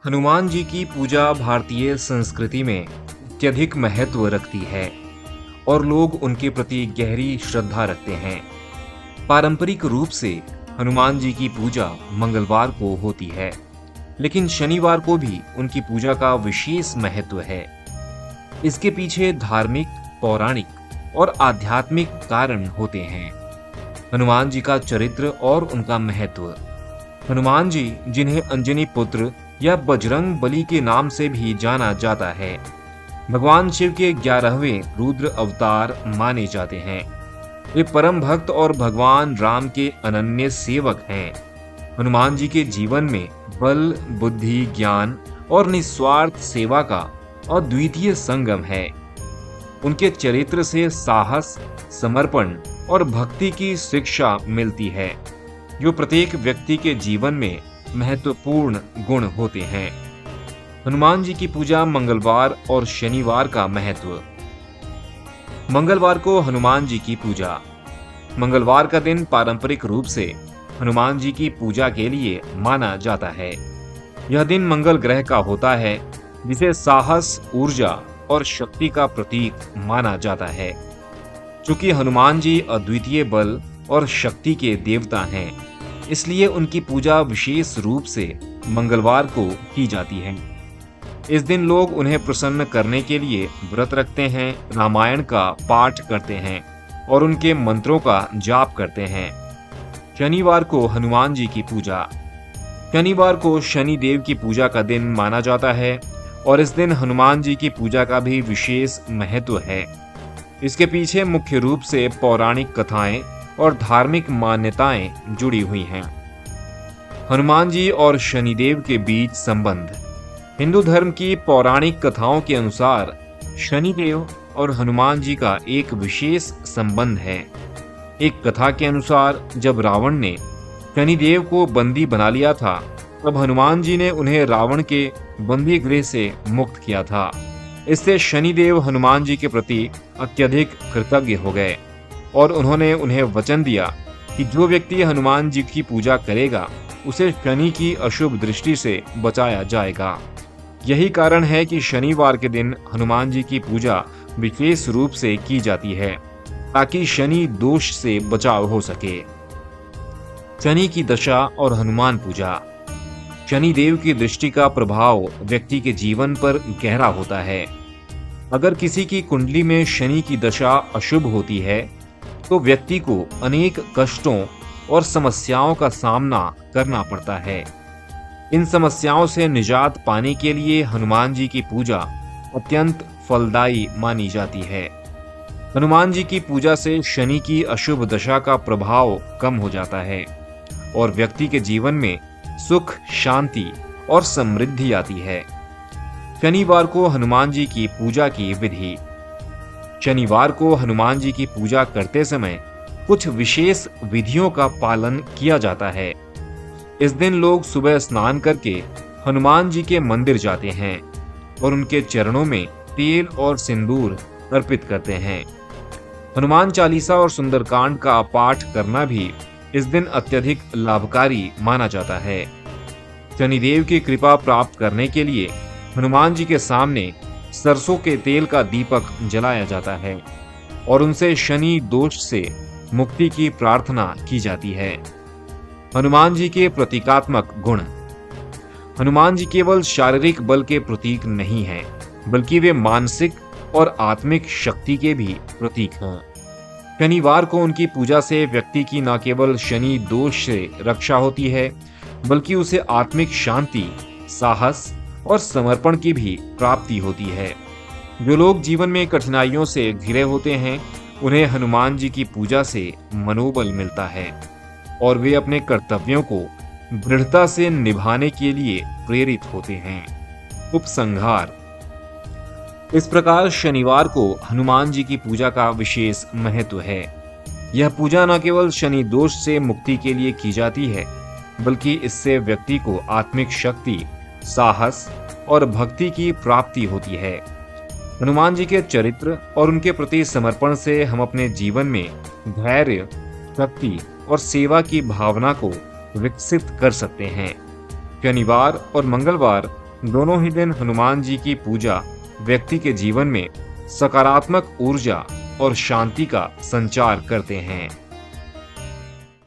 हनुमान जी की पूजा भारतीय संस्कृति में अत्यधिक महत्व रखती है और लोग उनके प्रति गहरी श्रद्धा रखते हैं। पारंपरिक रूप से हनुमान जी की पूजा मंगलवार को होती है, लेकिन शनिवार को भी उनकी पूजा का विशेष महत्व है। इसके पीछे धार्मिक, पौराणिक और आध्यात्मिक कारण होते हैं। हनुमान जी का चरित्र और उनका महत्व। हनुमान जी, जिन्हें अंजनी पुत्र या बजरंग बली के नाम से भी जाना जाता है, भगवान शिव के 11वें रुद्र अवतार माने जाते हैं। वे परम भक्त और भगवान राम के अनन्य सेवक हैं। हनुमान जी के जीवन में बल, बुद्धि, ज्ञान और निस्वार्थ सेवा का अद्वितीय संगम है। उनके चरित्र से साहस, समर्पण और भक्ति की शिक्षा मिलती है, जो प्रत्येक व्यक्ति के जीवन में महत्वपूर्ण गुण होते हैं। हनुमान जी की पूजा मंगलवार और शनिवार का महत्व। मंगलवार को हनुमान जी की पूजा। मंगलवार का दिन पारंपरिक रूप से हनुमान जी की पूजा के लिए माना जाता है। यह दिन मंगल ग्रह का होता है, जिसे साहस, ऊर्जा और शक्ति का प्रतीक माना जाता है। चूंकि हनुमान जी अद्वितीय बल और शक्ति के देवता हैं, इसलिए उनकी पूजा विशेष रूप से मंगलवार को की जाती है। इस दिन लोग उन्हें प्रसन्न करने के लिए व्रत रखते हैं, रामायण का पाठ करते हैं और उनके मंत्रों का जाप करते हैं। शनिवार को हनुमान जी की पूजा। शनिवार को शनि देव की पूजा का दिन माना जाता है और इस दिन हनुमान जी की पूजा का भी विशेष महत्व है। इसके पीछे मुख्य रूप से पौराणिक कथाएं और धार्मिक मान्यताएं जुड़ी हुई हैं। हनुमान जी और शनिदेव के बीच संबंध। हिंदू धर्म की पौराणिक कथाओं के अनुसार शनिदेव और हनुमान जी का एक विशेष संबंध है। एक कथा के अनुसार जब रावण ने शनिदेव को बंदी बना लिया था, तब हनुमान जी ने उन्हें रावण के बंदी गृह से मुक्त किया था। इससे शनिदेव हनुमान जी के प्रति अत्यधिक कृतज्ञ हो गए और उन्होंने उन्हें वचन दिया कि जो व्यक्ति हनुमान जी की पूजा करेगा, उसे शनि की अशुभ दृष्टि से बचाया जाएगा। यही कारण है कि शनिवार के दिन हनुमान जी की पूजा विशेष रूप से की जाती है, ताकि शनि दोष से बचाव हो सके। शनि की दशा और हनुमान पूजा। शनि देव की दृष्टि का प्रभाव व्यक्ति के जीवन पर गहरा होता है। अगर किसी की कुंडली में शनि की दशा अशुभ होती है, तो व्यक्ति को अनेक कष्टों और समस्याओं का सामना करना पड़ता है। इन समस्याओं से निजात पाने के लिए हनुमान जी की पूजा अत्यंत फलदायी मानी जाती है। हनुमान जी की पूजा से शनि की अशुभ दशा का प्रभाव कम हो जाता है और व्यक्ति के जीवन में सुख, शांति और समृद्धि आती है। शनिवार को हनुमान जी की पूजा की विधि। शनिवार को हनुमान जी की पूजा करते समय कुछ विशेष विधियों का पालन किया जाता है। इस दिन लोग सुबह स्नान करके हनुमान जी के मंदिर जाते हैं और उनके चरणों में तेल और सिंदूर अर्पित करते हैं। हनुमान चालीसा और सुंदरकांड का पाठ करना भी इस दिन अत्यधिक लाभकारी माना जाता है। शनिदेव की कृपा प्राप्त करने के लिए हनुमान जी के सामने सरसों के तेल का दीपक जलाया जाता है और उनसे शनि दोष से मुक्ति की प्रार्थना की जाती है। हनुमान जी के प्रतीकात्मक गुण। हनुमान जी केवल शारीरिक बल के प्रतीक नहीं हैं, बल्कि वे मानसिक और आत्मिक शक्ति के भी प्रतीक हैं। शनिवार को उनकी पूजा से व्यक्ति की न केवल शनि दोष से रक्षा होती है, बल्कि उसे आत्मिक शांति, साहस और समर्पण की भी प्राप्ति होती है। जो लोग जीवन में कठिनाइयों से घिरे होते हैं, उन्हें हनुमान जी की पूजा से मनोबल मिलता है और वे अपने कर्तव्यों को दृढ़ता से निभाने के लिए प्रेरित होते हैं। उपसंहार। इस प्रकार शनिवार को हनुमान जी की पूजा का विशेष महत्व है। यह पूजा न केवल शनि दोष से मुक्ति के लिए की जाती है, बल्कि इससे व्यक्ति को आत्मिक शक्ति, साहस और भक्ति की प्राप्ति होती है। हनुमान जी के चरित्र और उनके प्रति समर्पण से हम अपने जीवन में धैर्य, शक्ति और सेवा की भावना को विकसित कर सकते हैं। शनिवार और मंगलवार दोनों ही दिन हनुमान जी की पूजा व्यक्ति के जीवन में सकारात्मक ऊर्जा और शांति का संचार करते हैं।